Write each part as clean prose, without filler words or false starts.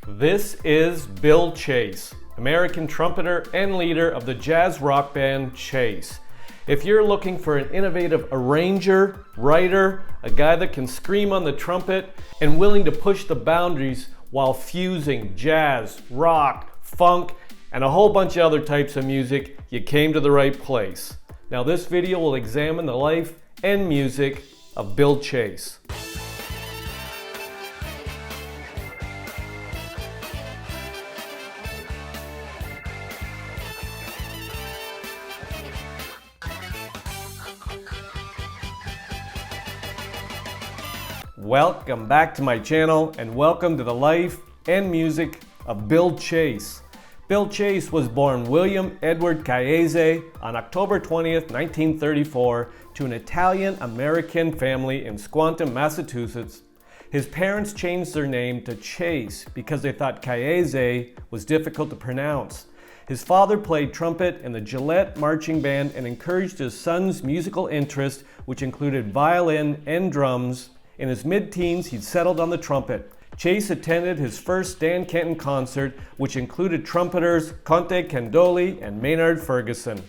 This is Bill Chase, American trumpeter and leader of the jazz rock band Chase. If you're looking for an innovative arranger, writer, a guy that can scream on the trumpet, and willing to push the boundaries while fusing jazz, rock, funk, and a whole bunch of other types of music, you came to the right place. Now this video will examine the life and music of Bill Chase. Welcome back to my channel and welcome to the life and music of Bill Chase. Bill Chase was born William Edward Chiese on October 20th, 1934 to an Italian-American family in Squantum, Massachusetts. His parents changed their name to Chase because they thought Chiese was difficult to pronounce. His father played trumpet in the Gillette Marching Band and encouraged his son's musical interest, which included violin and drums. In his mid-teens, he'd settled on the trumpet. Chase attended his first Stan Kenton concert, which included trumpeters Conte Candoli and Maynard Ferguson.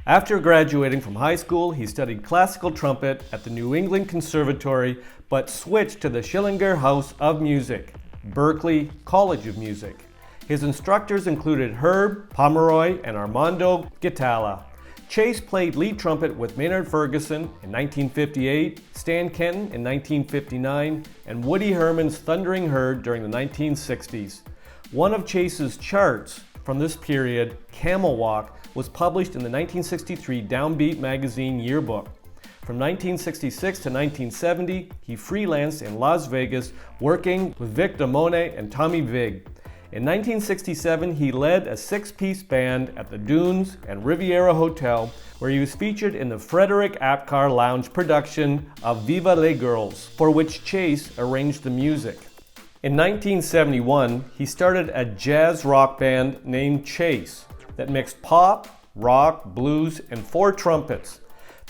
After graduating from high school, he studied classical trumpet at the New England Conservatory, but switched to the Schillinger House of Music, Berklee College of Music. His instructors included Herb Pomeroy and Armando Guitala. Chase played lead trumpet with Maynard Ferguson in 1958, Stan Kenton in 1959, and Woody Herman's Thundering Herd during the 1960s. One of Chase's charts from this period, Camel Walk, was published in the 1963 Downbeat magazine yearbook. From 1966 to 1970, he freelanced in Las Vegas, working with Vic Damone and Tommy Vig. In 1967, he led a six-piece band at the Dunes and Riviera Hotel, where he was featured in the Frederick Apcar Lounge production of Viva Les Girls, for which Chase arranged the music. In 1971, he started a jazz rock band named Chase that mixed pop, rock, blues, and four trumpets.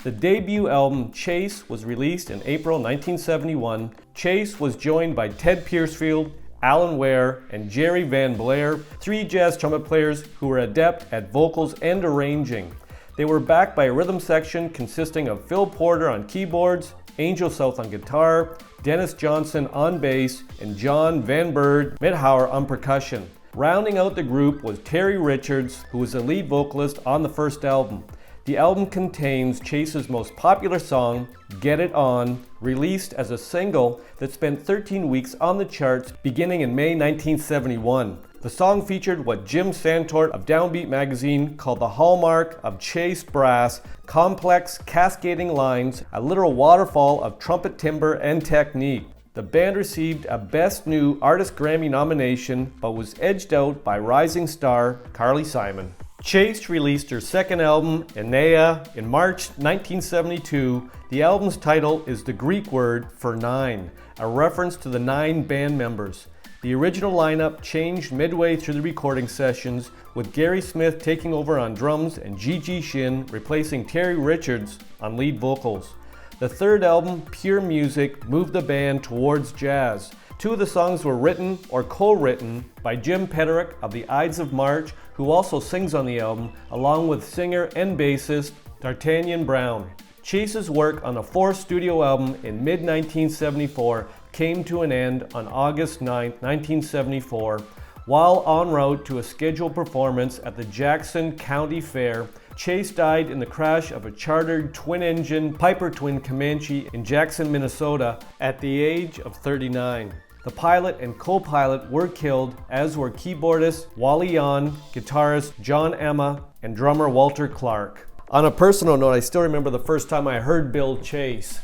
The debut album Chase was released in April 1971. Chase was joined by Ted Piercefield, Alan Ware, and Jerry Van Blair, three jazz trumpet players who were adept at vocals and arranging. They were backed by a rhythm section consisting of Phil Porter on keyboards, Angel South on guitar, Dennis Johnson on bass, and John Van Bird Midhauer on percussion. Rounding out the group was Terry Richards, who was the lead vocalist on the first album. The album contains Chase's most popular song, Get It On, released as a single that spent 13 weeks on the charts beginning in May 1971. The song featured what Jim Santort of Downbeat magazine called the hallmark of Chase brass, complex cascading lines, a literal waterfall of trumpet timbre and technique. The band received a Best New Artist Grammy nomination, but was edged out by rising star Carly Simon. Chase released her second album, Enea, in March 1972. The album's title is the Greek word for nine, a reference to the 9 band members. The original lineup changed midway through the recording sessions, with Gary Smith taking over on drums and Gigi Shin replacing Terry Richards on lead vocals. The third album, Pure Music, moved the band towards jazz. 2 of the songs were written or co-written by Jim Peterick of the Ides of March, who also sings on the album, along with singer and bassist D'Artagnan Brown. Chase's work on the 4th studio album in mid-1974 came to an end on August 9, 1974, while en route to a scheduled performance at the Jackson County Fair. Chase died in the crash of a chartered twin-engine Piper Twin Comanche in Jackson, Minnesota, at the age of 39. The pilot and co-pilot were killed, as were keyboardist Wally Yon, guitarist John Emma, and drummer Walter Clark. On a personal note, I still remember the first time I heard Bill Chase.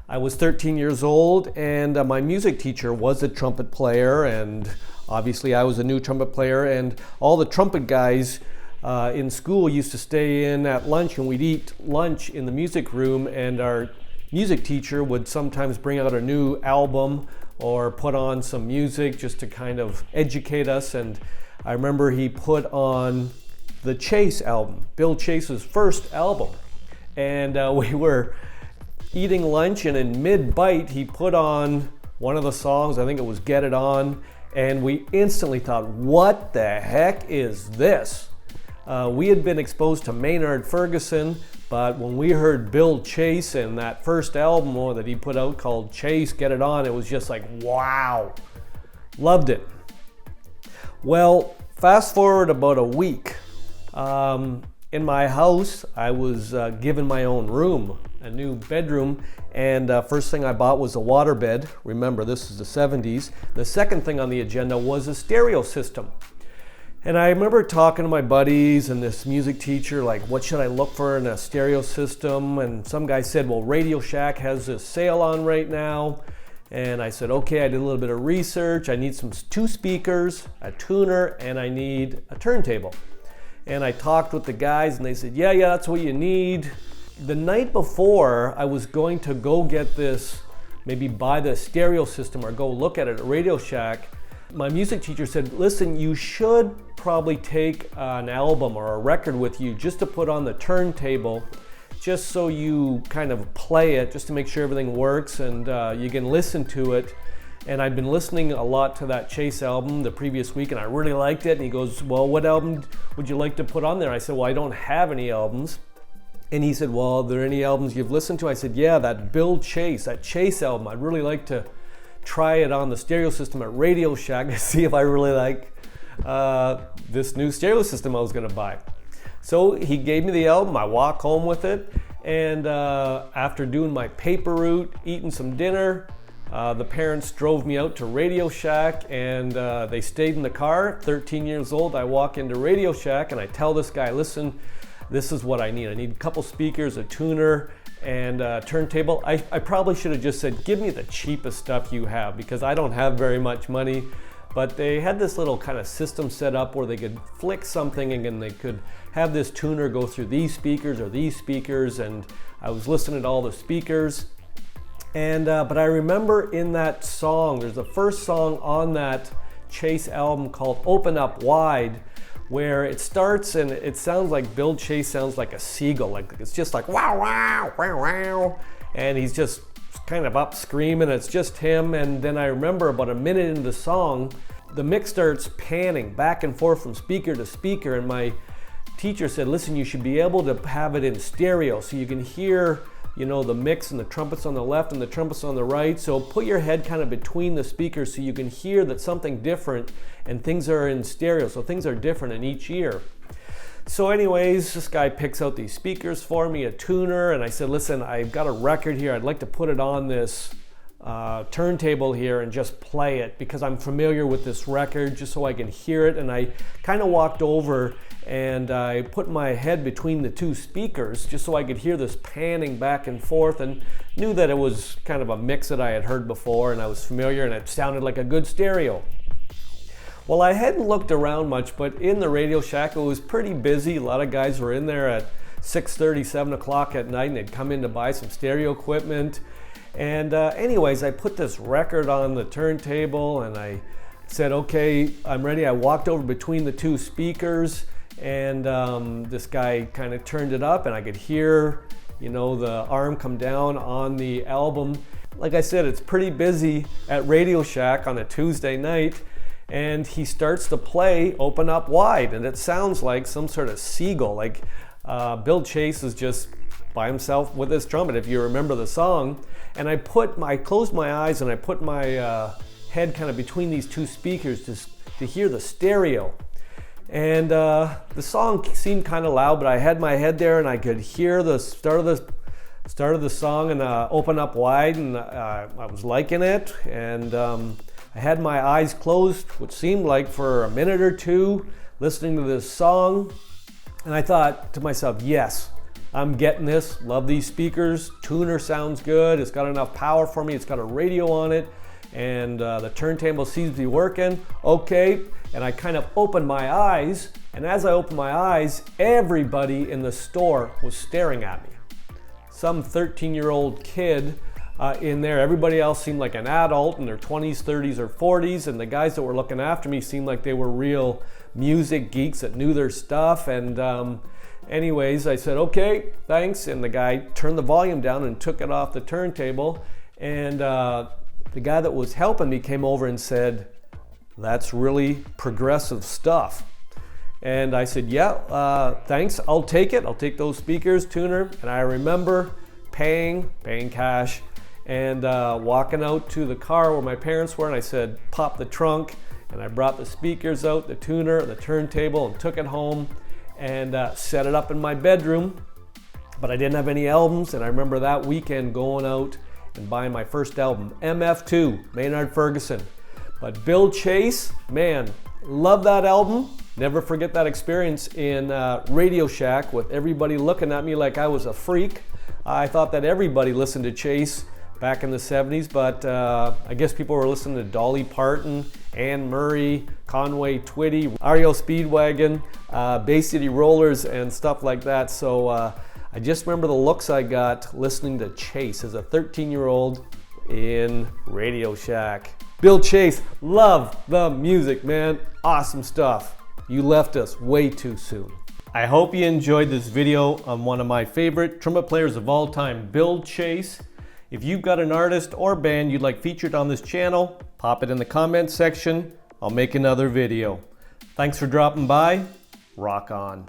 I was 13 years old, and my music teacher was a trumpet player, and obviously I was a new trumpet player, and all the trumpet guys in school used to stay in at lunch, and we'd eat lunch in the music room, and our music teacher would sometimes bring out a new album or put on some music just to kind of educate us. And I remember he put on the Chase album, Bill Chase's first album. And we were eating lunch, and in mid-bite he put on one of the songs, I think it was Get It On, and we instantly thought, what the heck is this? We had been exposed to Maynard Ferguson, but when we heard Bill Chase and that first album that he put out called Chase, Get It On, it was just like, wow. Loved it. Well, fast forward about a week. In my house, I was given my own room, a new bedroom, and first thing I bought was a waterbed. Remember, this is the 70s. The second thing on the agenda was a stereo system. And I remember talking to my buddies and this music teacher, like, what should I look for in a stereo system? And some guy said, well, Radio Shack has this sale on right now. And I said, okay, I did a little bit of research. I need two speakers, a tuner, and I need a turntable. And I talked with the guys and they said, yeah, that's what you need. The night before, I was going to go get this, maybe buy the stereo system or go look at it at Radio Shack. My music teacher said, listen, you should probably take an album or a record with you just to put on the turntable, just so you kind of play it, just to make sure everything works and you can listen to it. And I'd been listening a lot to that Chase album the previous week and I really liked it. And he goes, well, what album would you like to put on there? I said, well, I don't have any albums. And he said, well, are there any albums you've listened to? I said, yeah, that Bill Chase, that Chase album, I'd really like to try it on the stereo system at Radio Shack to see if I really like this new stereo system I was gonna buy. So he gave me the album, I walked home with it, and after doing my paper route, eating some dinner, the parents drove me out to Radio Shack and they stayed in the car. 13 years old, I walk into Radio Shack and I tell this guy, listen, this is what I need. I need a couple speakers, a tuner, and a turntable. I probably should have just said, give me the cheapest stuff you have because I don't have very much money. But they had this little kind of system set up where they could flick something and then they could have this tuner go through these speakers or these speakers, and I was listening to all the speakers. And but I remember in that song, there's the first song on that Chase album called Open Up Wide, where it starts and it sounds like Bill Chase sounds like a seagull, like it's just like wow, wow, wow, wow, and he's just kind of up screaming, it's just him. And then I remember about a minute into the song, the mix starts panning back and forth from speaker to speaker, and my teacher said, listen, you should be able to have it in stereo so you can hear, you know, the mix and the trumpets on the left and the trumpets on the right. So put your head kind of between the speakers so you can hear that something different and things are in stereo, so things are different in each ear. So anyways, this guy picks out these speakers for me, a tuner, and I said, listen, I've got a record here. I'd like to put it on this turntable here and just play it because I'm familiar with this record, just so I can hear it. And I kind of walked over and I put my head between the two speakers just so I could hear this panning back and forth, and knew that it was kind of a mix that I had heard before and I was familiar and it sounded like a good stereo. Well, I hadn't looked around much, but in the Radio Shack, it was pretty busy. A lot of guys were in there at 6:30, 7 o'clock at night, and they'd come in to buy some stereo equipment. And anyways, I put this record on the turntable and I said, okay, I'm ready. I walked over between the two speakers, and this guy kind of turned it up and I could hear, you know, the arm come down on the album. Like I said, it's pretty busy at Radio Shack on a Tuesday night. And he starts to play Open Up Wide, and it sounds like some sort of seagull, like Bill Chase is just by himself with his trumpet, if you remember the song. And I closed my eyes and I put my head kind of between these two speakers to hear the stereo. And the song seemed kind of loud, but I had my head there and I could hear the start of the song and Open Up Wide, and I was liking it. And I had my eyes closed, which seemed like for a minute or two, listening to this song. And I thought to myself, yes, I'm getting this. Love these speakers. Tuner sounds good. It's got enough power for me. It's got a radio on it. And the turntable seems to be working. Okay. And I kind of opened my eyes. And as I opened my eyes, everybody in the store was staring at me. Some 13-year-old kid in there. Everybody else seemed like an adult in their 20s, 30s, or 40s, and the guys that were looking after me seemed like they were real music geeks that knew their stuff. And anyways, I said, okay, thanks, and the guy turned the volume down and took it off the turntable, and the guy that was helping me came over and said, that's really progressive stuff. And I said, yeah, thanks, I'll take it. I'll take those speakers, tuner. And I remember paying cash, and walking out to the car where my parents were, and I said, pop the trunk. And I brought the speakers out, the tuner, the turntable, and took it home and set it up in my bedroom. But I didn't have any albums, and I remember that weekend going out and buying my first album, MF2, Maynard Ferguson. But Bill Chase, man, love that album. Never forget that experience in Radio Shack with everybody looking at me like I was a freak. I thought that everybody listened to Chase back in the 70s, but I guess people were listening to Dolly Parton, Anne Murray, Conway Twitty, REO Speedwagon, Bay City Rollers, and stuff like that. So I just remember the looks I got listening to Chase as a 13-year-old in Radio Shack. Bill Chase, love the music, man. Awesome stuff. You left us way too soon. I hope you enjoyed this video on one of my favorite trumpet players of all time, Bill Chase. If you've got an artist or band you'd like featured on this channel, pop it in the comments section. I'll make another video. Thanks for dropping by. Rock on.